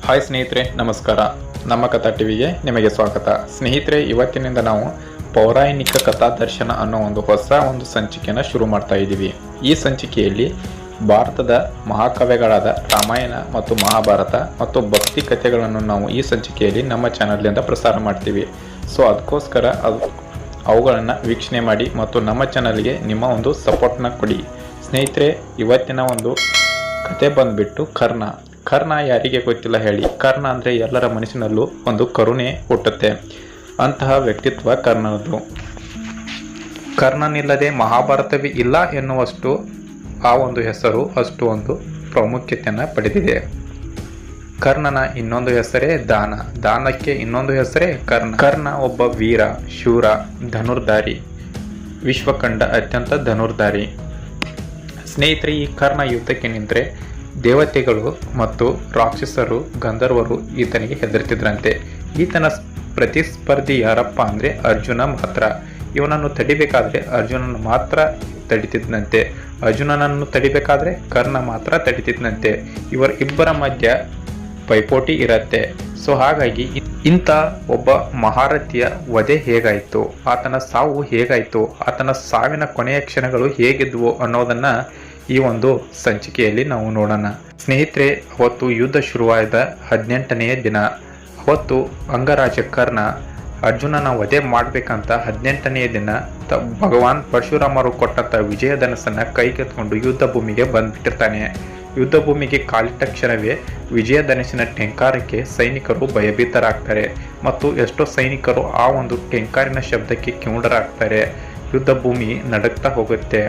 Hi ಸ್ನೇಹಿತರೆ, ನಮಸ್ಕಾರ. ನಮ್ಮ ಕಥಾ ಟಿವಿಗೆ ನಿಮಗೆ ಸ್ವಾಗತ. ಸ್ನೇಹಿತರೆ, ಇವತ್ತಿನಿಂದ ನಾವು ಪೌರಾಣಿಕ ಕಥಾ ದರ್ಶನ ಅನ್ನೋ ಒಂದು ಸಂಚಿಕೆಯನ್ನು ಶುರು ಮಾಡ್ತಾ ಇದ್ದೀವಿ. ಈ ಸಂಚಿಕೆಯಲ್ಲಿ ಭಾರತದ ಮಹಾಕಾವ್ಯಗಳಾದ ರಾಮಾಯಣ ಮತ್ತು ಮಹಾಭಾರತ ಮತ್ತು ಭಕ್ತಿ ಕಥೆಗಳನ್ನು ನಾವು ಈ ಸಂಚಿಕೆಯಲ್ಲಿ ನಮ್ಮ ಚಾನಲ್ನಿಂದ ಪ್ರಸಾರ ಮಾಡ್ತೀವಿ. ಸೊ ಅದಕ್ಕೋಸ್ಕರ ಅವುಗಳನ್ನು ವೀಕ್ಷಣೆ ಮಾಡಿ ಮತ್ತು ನಮ್ಮ ಚಾನಲ್ಗೆ ನಿಮ್ಮ ಒಂದು ಸಪೋರ್ಟ್ನ ಕೊಡಿ. ಸ್ನೇಹಿತರೆ, ಇವತ್ತಿನ ಒಂದು ಕತೆ ಬಂದ್ಬಿಟ್ಟು ಕರ್ಣ ಯಾರಿಗೆ ಗೊತ್ತಿಲ್ಲ ಹೇಳಿ. ಕರ್ಣ ಅಂದರೆ ಎಲ್ಲರ ಮನಸ್ಸಿನಲ್ಲೂ ಒಂದು ಕರುಣೆ ಹುಟ್ಟುತ್ತೆ. ಅಂತಹ ವ್ಯಕ್ತಿತ್ವ ಕರ್ಣನದು. ಕರ್ಣನಿಲ್ಲದೆ ಮಹಾಭಾರತವೇ ಇಲ್ಲ ಎನ್ನುವಷ್ಟು ಆ ಒಂದು ಹೆಸರು ಅಷ್ಟು ಒಂದು ಪ್ರಾಮುಖ್ಯತೆಯನ್ನು ಪಡೆದಿದೆ. ಕರ್ಣನ ಇನ್ನೊಂದು ಹೆಸರೇ ದಾನಕ್ಕೆ ಇನ್ನೊಂದು ಹೆಸರೇ ಕರ್ಣ ಒಬ್ಬ ವೀರ, ಶೂರ, ಧನುರ್ಧಾರಿ, ವಿಶ್ವಕಂಡ ಅತ್ಯಂತ ಧನುರ್ಧಾರಿ. ಸ್ನೇಹಿತರೆ, ಈ ಕರ್ಣ ಯುದ್ಧಕ್ಕೆ ನಿಂತರೆ ದೇವತೆಗಳು ಮತ್ತು ರಾಕ್ಷಸರು, ಗಂಧರ್ವರು ಈತನಿಗೆ ಹೆದರ್ತಿದ್ರಂತೆ. ಈತನ ಪ್ರತಿಸ್ಪರ್ಧಿ ಯಾರಪ್ಪ ಅಂದರೆ ಅರ್ಜುನ ಮಾತ್ರ. ಇವನನ್ನು ತಡಿಬೇಕಾದ್ರೆ ಅರ್ಜುನನ್ನು ಮಾತ್ರ ತಡಿತಿದ್ದಂತೆ. ಅರ್ಜುನನನ್ನು ತಡಿಬೇಕಾದ್ರೆ ಕರ್ಣ ಮಾತ್ರ ತಡಿತಿದ್ದಂತೆ. ಇಬ್ಬರ ಮಧ್ಯ ಪೈಪೋಟಿ ಇರತ್ತೆ. ಸೊ ಹಾಗಾಗಿ ಇಂಥ ಒಬ್ಬ ಮಹಾರಥಿಯ ವಧೆ ಹೇಗಾಯಿತು, ಆತನ ಸಾವು ಹೇಗಾಯಿತು, ಆತನ ಸಾವಿನ ಕೊನೆಯ ಕ್ಷಣಗಳು ಹೇಗಿದ್ವು ಅನ್ನೋದನ್ನ ಈ ಒಂದು ಸಂಚಿಕೆಯಲ್ಲಿ ನಾವು ನೋಡೋಣ. ಸ್ನೇಹಿತರೆ, ಅವತ್ತು ಯುದ್ಧ ಶುರುವಾದ 18ನೆಯ ದಿನ. ಅವತ್ತು ಅಂಗರಾಜ ಕರ್ಣ ಅರ್ಜುನನ ವಧೆ ಮಾಡಬೇಕಂತ 18ನೆಯ ದಿನ ಭಗವಾನ್ ಪರಶುರಾಮರು ಕೊಟ್ಟಂತ ವಿಜಯಧನಸ್ಸನ್ನ ಕೈಗೆತ್ಕೊಂಡು ಯುದ್ಧ ಭೂಮಿಗೆ ಬಂದ್ಬಿಟ್ಟಿರ್ತಾನೆ. ಯುದ್ಧ ಭೂಮಿಗೆ ಕಾಲಿಟ್ಟ ಕ್ಷಣವೇ ವಿಜಯಧನಸ್ಸಿನ ಟೆಂಕಾರಕ್ಕೆ ಸೈನಿಕರು ಭಯಭೀತರಾಗ್ತಾರೆ ಮತ್ತು ಎಷ್ಟೋ ಸೈನಿಕರು ಆ ಒಂದು ಟೆಂಕಾರಿನ ಶಬ್ದಕ್ಕೆ ಕಿವುಡರಾಗ್ತಾರೆ. ಯುದ್ಧ ಭೂಮಿ ನಡುಗ್ತಾ ಹೋಗುತ್ತೆ.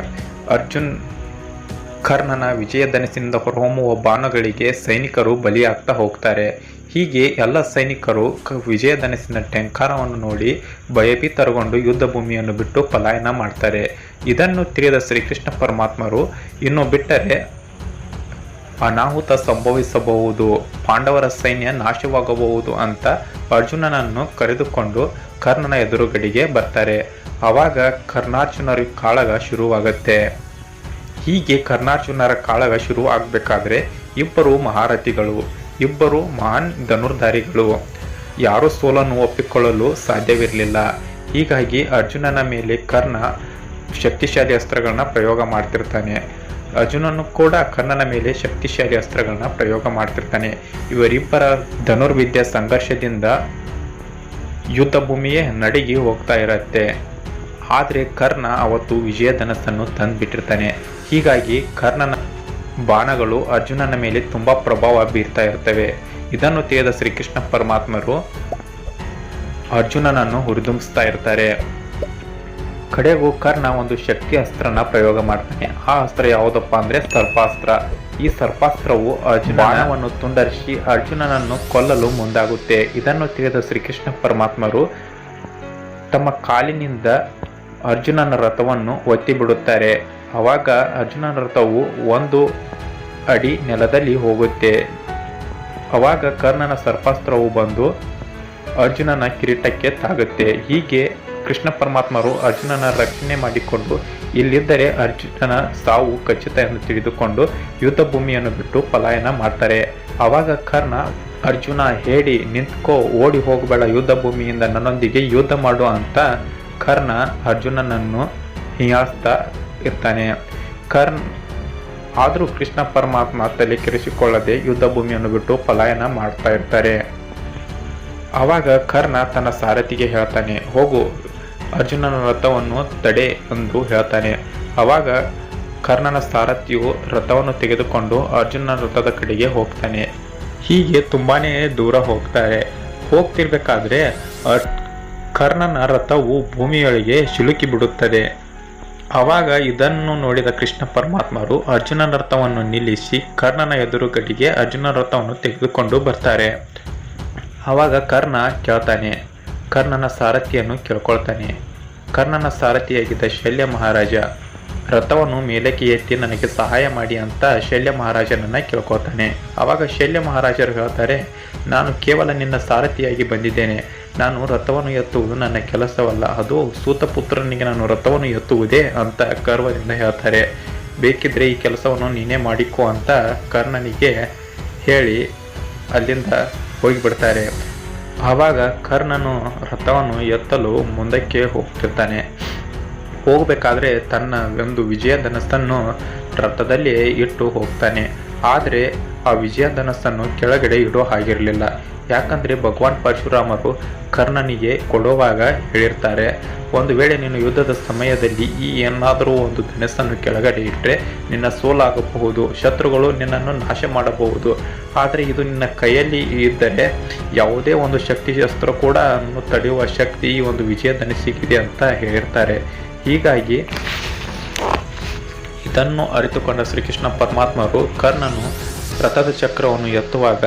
ಕರ್ಣನ ವಿಜಯಧನಸ್ಸಿನಿಂದ ಹೊರಹೊಮ್ಮುವ ಬಾಣಗಳಿಗೆ ಸೈನಿಕರು ಬಲಿಯಾಗ್ತಾ ಹೋಗ್ತಾರೆ. ಹೀಗೆ ಎಲ್ಲ ಸೈನಿಕರು ವಿಜಯಧನಸ್ಸಿನ ಟೆಂಕಾರವನ್ನು ನೋಡಿ ಭಯಭೀತರಗೊಂಡು ಯುದ್ಧ ಭೂಮಿಯನ್ನು ಬಿಟ್ಟು ಪಲಾಯನ ಮಾಡ್ತಾರೆ. ಇದನ್ನು ತಿಳಿದ ಶ್ರೀಕೃಷ್ಣ ಪರಮಾತ್ಮರು ಇನ್ನು ಬಿಟ್ಟರೆ ಅನಾಹುತ ಸಂಭವಿಸಬಹುದು, ಪಾಂಡವರ ಸೈನ್ಯ ನಾಶವಾಗಬಹುದು ಅಂತ ಅರ್ಜುನನನ್ನು ಕರೆದುಕೊಂಡು ಕರ್ಣನ ಎದುರುಗಡೆಗೆ ಬರ್ತಾರೆ. ಆವಾಗ ಕರ್ಣಾರ್ಜುನರ ಕಾಳಗ ಶುರುವಾಗುತ್ತೆ. ಹೀಗೆ ಕರ್ಣಾರ್ಜುನರ ಕಾಳಗ ಶುರು ಆಗಬೇಕಾದ್ರೆ ಇಬ್ಬರು ಮಹಾರಥಿಗಳು, ಇಬ್ಬರು ಮಹಾನ್ ಧನುರ್ಧಾರಿಗಳು, ಯಾರೂ ಸೋಲನ್ನು ಒಪ್ಪಿಕೊಳ್ಳಲು ಸಾಧ್ಯವಿರಲಿಲ್ಲ. ಹೀಗಾಗಿ ಅರ್ಜುನನ ಮೇಲೆ ಕರ್ಣ ಶಕ್ತಿಶಾಲಿ ಅಸ್ತ್ರಗಳನ್ನ ಪ್ರಯೋಗ ಮಾಡ್ತಿರ್ತಾನೆ. ಅರ್ಜುನನು ಕೂಡ ಕರ್ಣನ ಮೇಲೆ ಶಕ್ತಿಶಾಲಿ ಅಸ್ತ್ರಗಳನ್ನ ಪ್ರಯೋಗ ಮಾಡ್ತಿರ್ತಾನೆ. ಇವರಿಬ್ಬರ ಧನುರ್ವಿದ್ಯಾ ಸಂಘರ್ಷದಿಂದ ಯುದ್ಧ ಭೂಮಿಯೇ ನಡುಗಿ ಹೋಗ್ತಾ ಇರತ್ತೆ. ಆದರೆ ಕರ್ಣ ಅವತ್ತು ವಿಜಯಧನಸ್ಸನ್ನು ತಂದುಬಿಟ್ಟಿರ್ತಾನೆ. ಹೀಗಾಗಿ ಕರ್ಣನ ಬಾಣಗಳು ಅರ್ಜುನನ ಮೇಲೆ ತುಂಬ ಪ್ರಭಾವ ಬೀರ್ತಾ ಇರ್ತವೆ. ಇದನ್ನು ತಿಳಿದ ಶ್ರೀಕೃಷ್ಣ ಪರಮಾತ್ಮರು ಅರ್ಜುನನನ್ನು ಹುರಿದುಂಬಿಸ್ತಾ ಇರ್ತಾರೆ. ಕಡೆಗೂ ಕರ್ಣ ಒಂದು ಶಕ್ತಿ ಅಸ್ತ್ರನ ಪ್ರಯೋಗ ಮಾಡ್ತಾನೆ. ಆ ಅಸ್ತ್ರ ಯಾವುದಪ್ಪ ಅಂದರೆ ಸರ್ಪಾಸ್ತ್ರ. ಈ ಸರ್ಪಾಸ್ತ್ರವು ಬಾಣವನ್ನು ತುಂಡರಿಸಿ ಅರ್ಜುನನನ್ನು ಕೊಲ್ಲಲು ಮುಂದಾಗುತ್ತೆ. ಇದನ್ನು ತಿಳಿದ ಶ್ರೀಕೃಷ್ಣ ಪರಮಾತ್ಮರು ತಮ್ಮ ಕಾಲಿನಿಂದ ಅರ್ಜುನನ ರಥವನ್ನು ಒತ್ತಿ ಬಿಡುತ್ತಾರೆ. ಆವಾಗ ಅರ್ಜುನನ ರಥವು 1 ಅಡಿ ನೆಲದಲ್ಲಿ ಹೋಗುತ್ತೆ. ಆವಾಗ ಕರ್ಣನ ಸರ್ಪಾಸ್ತ್ರವು ಬಂದು ಅರ್ಜುನನ ಕಿರೀಟಕ್ಕೆ ತಾಗುತ್ತೆ. ಹೀಗೆ ಕೃಷ್ಣ ಪರಮಾತ್ಮರು ಅರ್ಜುನನ ರಕ್ಷಣೆ ಮಾಡಿಕೊಂಡು ಇಲ್ಲಿದ್ದರೆ ಅರ್ಜುನನ ಸಾವು ಖಚಿತ ಎಂದು ತಿಳಿದುಕೊಂಡು ಯುದ್ಧ ಭೂಮಿಯನ್ನು ಬಿಟ್ಟು ಪಲಾಯನ ಮಾಡ್ತಾರೆ. ಆವಾಗ ಕರ್ಣ, ಅರ್ಜುನ ಹೇಳಿ ನಿಂತ್ಕೋ, ಓಡಿ ಹೋಗಬೇಡ, ಯುದ್ಧ ಭೂಮಿಯಿಂದ ನನ್ನೊಂದಿಗೆ ಯುದ್ಧ ಮಾಡು ಅಂತ ಕರ್ಣ ಅರ್ಜುನನನ್ನು ಹೀಯಾಳಿಸ್ತಾ ಇರ್ತಾನೆ. ಆದರೂ ಕೃಷ್ಣ ಪರಮಾತ್ಮ ತಲೆ ಕೆರೆಸಿಕೊಳ್ಳದೆ ಯುದ್ಧ ಭೂಮಿಯನ್ನು ಬಿಟ್ಟು ಪಲಾಯನ ಮಾಡ್ತಾ ಇರ್ತಾರೆ. ಆವಾಗ ಕರ್ಣ ತನ್ನ ಸಾರಥಿಗೆ ಹೇಳ್ತಾನೆ, ಹೋಗು, ಅರ್ಜುನನ ರಥವನ್ನು ತಡೆ ಎಂದು ಹೇಳ್ತಾನೆ. ಆವಾಗ ಕರ್ಣನ ಸಾರಥಿಯು ರಥವನ್ನು ತೆಗೆದುಕೊಂಡು ಅರ್ಜುನನ ರಥದ ಕಡೆಗೆ ಹೋಗ್ತಾನೆ. ಹೀಗೆ ತುಂಬಾನೇ ದೂರ ಹೋಗ್ತಿರ್ಬೇಕಾದ್ರೆ ಕರ್ಣನ ರಥವು ಭೂಮಿಯೊಳಗೆ ಸಿಲುಕಿ ಬಿಡುತ್ತದೆ. ಆವಾಗ ಇದನ್ನು ನೋಡಿದ ಕೃಷ್ಣ ಪರಮಾತ್ಮರು ಅರ್ಜುನನ ರಥವನ್ನು ನಿಲ್ಲಿಸಿ ಕರ್ಣನ ಎದುರುಗಡೆಗೆ ಅರ್ಜುನನ ರಥವನ್ನು ತೆಗೆದುಕೊಂಡು ಬರ್ತಾರೆ. ಆವಾಗ ಕರ್ಣ ಕೇಳ್ತಾನೆ, ಕರ್ಣನ ಸಾರಥಿಯನ್ನು ಕೇಳ್ಕೊಳ್ತಾನೆ. ಕರ್ಣನ ಸಾರಥಿಯಾಗಿದ್ದ ಶಲ್ಯ ಮಹಾರಾಜ ರಥವನ್ನು ಮೇಲಕ್ಕೆ ಎತ್ತಿ ನನಗೆ ಸಹಾಯ ಮಾಡಿ ಅಂತ ಶಲ್ಯ ಮಹಾರಾಜನನ್ನ ಕೇಳ್ಕೊತಾನೆ. ಆವಾಗ ಶಲ್ಯ ಮಹಾರಾಜರು ಹೇಳ್ತಾರೆ, ನಾನು ಕೇವಲ ನಿನ್ನ ಸಾರಥಿಯಾಗಿ ಬಂದಿದ್ದೇನೆ. ನಾನು ರಥವನ್ನು ಎತ್ತುವುದು ನನ್ನ ಕೆಲಸವಲ್ಲ, ಅದು ಸೂತಪುತ್ರನಿಗೆ ನಾನು ರಥವನ್ನು ಎತ್ತುವುದೇ ಅಂತ ಗರ್ವದಿಂದ ಹೇಳ್ತಾರೆ. ಬೇಕಿದ್ರೆ ಈ ಕೆಲಸವನ್ನು ನೀನೇ ಮಾಡಿಕೋ ಅಂತ ಕರ್ಣನಿಗೆ ಹೇಳಿ ಅಲ್ಲಿಂದ ಹೋಗಿಬಿಡ್ತಾರೆ. ಆವಾಗ ಕರ್ಣನು ರಥವನ್ನು ಎತ್ತಲು ಮುಂದಕ್ಕೆ ಹೋಗ್ತಿರ್ತಾನೆ. ಹೋಗಬೇಕಾದ್ರೆ ತನ್ನ ಒಂದು ವಿಜಯಧನಸ್ಸನ್ನು ರಥದಲ್ಲಿ ಇಟ್ಟು ಹೋಗ್ತಾನೆ. ಆದರೆ ಆ ವಿಜಯಧನಸ್ಸನ್ನು ಕೆಳಗಡೆ ಇಡೋ ಹಾಗಿರಲಿಲ್ಲ. ಯಾಕಂದರೆ ಭಗವಾನ್ ಪರಶುರಾಮರು ಕರ್ಣನಿಗೆ ಕೊಡುವಾಗ ಹೇಳಿರ್ತಾರೆ, ಒಂದು ವೇಳೆ ನೀನು ಯುದ್ಧದ ಸಮಯದಲ್ಲಿ ಈ ಏನಾದರೂ ಒಂದು ಧನಸ್ಸನ್ನು ಕೆಳಗಡೆ ಇಟ್ಟರೆ ನಿನ್ನ ಸೋಲಾಗಬಹುದು, ಶತ್ರುಗಳು ನಿನ್ನನ್ನು ನಾಶ ಮಾಡಬಹುದು. ಆದರೆ ಇದು ನಿನ್ನ ಕೈಯಲ್ಲಿ ಇದ್ದರೆ ಯಾವುದೇ ಒಂದು ಶಸ್ತ್ರ ಕೂಡ ತಡೆಯುವ ಶಕ್ತಿ ಈ ಒಂದು ವಿಜಯ ಧನಸ್ಸಿಗಿದೆ ಅಂತ ಹೇಳಿರ್ತಾರೆ. ಹೀಗಾಗಿ ಇದನ್ನು ಅರಿತುಕೊಂಡ ಶ್ರೀಕೃಷ್ಣ ಪರಮಾತ್ಮರು ಕರ್ಣನು ರಥದ ಚಕ್ರವನ್ನು ಎತ್ತುವಾಗ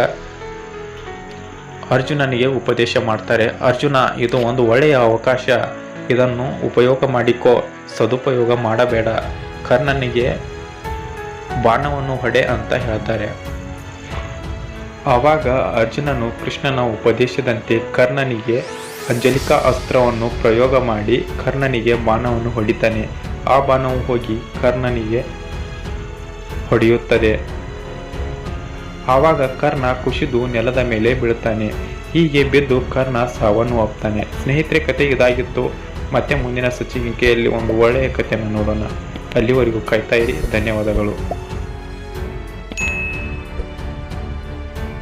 ಅರ್ಜುನನಿಗೆ ಉಪದೇಶ ಮಾಡ್ತಾರೆ. ಅರ್ಜುನ, ಇದು ಒಂದು ಒಳ್ಳೆಯ ಅವಕಾಶ, ಇದನ್ನು ಉಪಯೋಗ ಮಾಡಿಕೋ, ಸದುಪಯೋಗ ಮಾಡಬೇಡ. ಕರ್ಣನಿಗೆ ಬಾಣವನ್ನು ಹೊಡೆ ಅಂತ ಹೇಳ್ತಾರೆ. ಆವಾಗ ಅರ್ಜುನನು ಕೃಷ್ಣನ ಉಪದೇಶದಂತೆ ಕರ್ಣನಿಗೆ ಅಂಜಲಿಕಾ ಅಸ್ತ್ರವನ್ನು ಪ್ರಯೋಗ ಮಾಡಿ ಕರ್ಣನಿಗೆ ಬಾಣವನ್ನು ಹೊಡಿತಾನೆ. ಆ ಬಾಣವು ಹೋಗಿ ಕರ್ಣನಿಗೆ ಹೊಡೆಯುತ್ತದೆ. ಆವಾಗ ಕರ್ಣ ಕುಸಿದು ನೆಲದ ಮೇಲೆ ಬೀಳ್ತಾನೆ. ಹೀಗೆ ಬಿದ್ದು ಕರ್ಣ ಸಾವನ್ನು ಒಪ್ತಾನೆ. ಸ್ನೇಹಿತರೆ, ಕತೆ ಇದಾಗಿತ್ತು. ಮತ್ತೆ ಮುಂದಿನ ಸಂಚಿಕೆಯಲ್ಲಿ ಒಂದು ಒಳ್ಳೆಯ ಕಥೆಯನ್ನು ನೋಡೋಣ. ಅಲ್ಲಿವರೆಗೂ ಕಾಯ್ತಾ ಇರಿ. ಧನ್ಯವಾದಗಳು.